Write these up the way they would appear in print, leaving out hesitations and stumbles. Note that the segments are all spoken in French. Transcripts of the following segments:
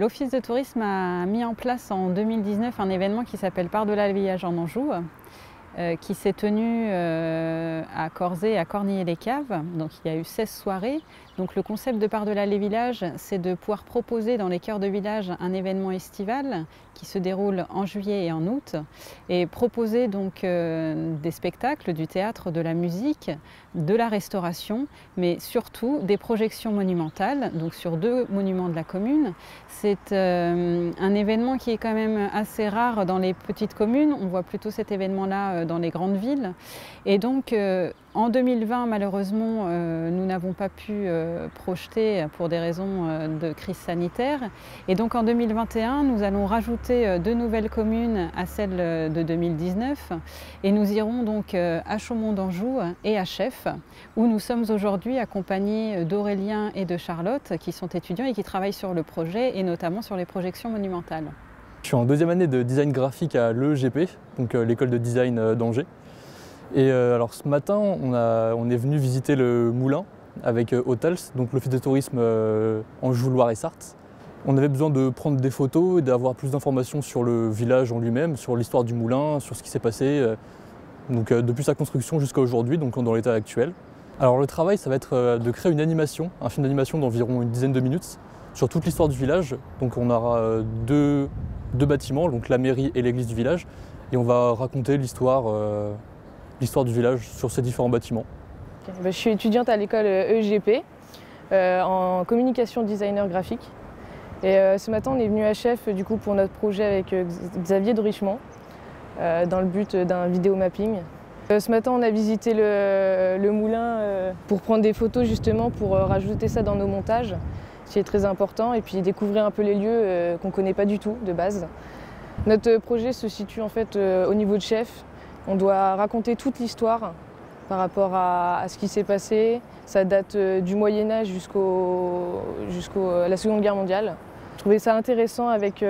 L'Office de tourisme a mis en place en 2019 un événement qui s'appelle Par-delà le village en Anjou, qui s'est tenu à Corzé et à Cornillé-les-Caves. Donc il y a eu 16 soirées. Donc le concept de Par-delà les villages, c'est de pouvoir proposer dans les cœurs de village un événement estival qui se déroule en juillet et en août, et proposer donc des spectacles, du théâtre, de la musique, de la restauration, mais surtout des projections monumentales, donc sur 2 monuments de la commune. C'est un événement qui est quand même assez rare dans les petites communes. On voit plutôt cet événement-là dans les grandes villes. Et donc en 2020, malheureusement, nous n'avons pas pu projeter pour des raisons de crise sanitaire. Et donc en 2021, nous allons rajouter 2 nouvelles communes à celle de 2019. Et nous irons donc à Chaumont d'Anjou et à Chef, où nous sommes aujourd'hui accompagnés d'Aurélien et de Charlotte, qui sont étudiants et qui travaillent sur le projet, et notamment sur les projections monumentales. Je suis en 2e année de design graphique à l'EEGP, donc l'école de design d'Angers. Et alors ce matin, on est venu visiter le moulin avec Hotels, donc l'Office de tourisme Anjou-Loire-et-Sarthe. On avait besoin de prendre des photos et d'avoir plus d'informations sur le village en lui-même, sur l'histoire du moulin, sur ce qui s'est passé donc, depuis sa construction jusqu'à aujourd'hui, donc dans l'état actuel. Alors le travail, ça va être de créer une animation, un film d'animation d'environ une dizaine de minutes sur toute l'histoire du village. Donc on aura deux bâtiments, donc la mairie et l'église du village, et on va raconter l'histoire du village sur ces différents bâtiments. Je suis étudiante à l'école EEGP en communication designer graphique. Et ce matin, on est venu à Chef du coup, pour notre projet avec Xavier de Richemont dans le but d'un vidéo mapping. Ce matin, on a visité le moulin pour prendre des photos justement pour rajouter ça dans nos montages, ce qui est très important, et puis découvrir un peu les lieux qu'on ne connaît pas du tout de base. Notre projet se situe en fait au niveau de Chef. On doit raconter toute l'histoire par rapport à ce qui s'est passé. Ça date du Moyen-Âge jusqu'à la Seconde Guerre mondiale. Je trouvais ça intéressant avec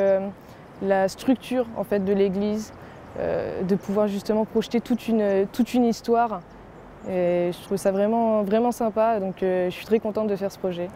la structure en fait, de l'église, de pouvoir justement projeter toute une histoire. Et je trouve ça vraiment, vraiment sympa, donc je suis très contente de faire ce projet.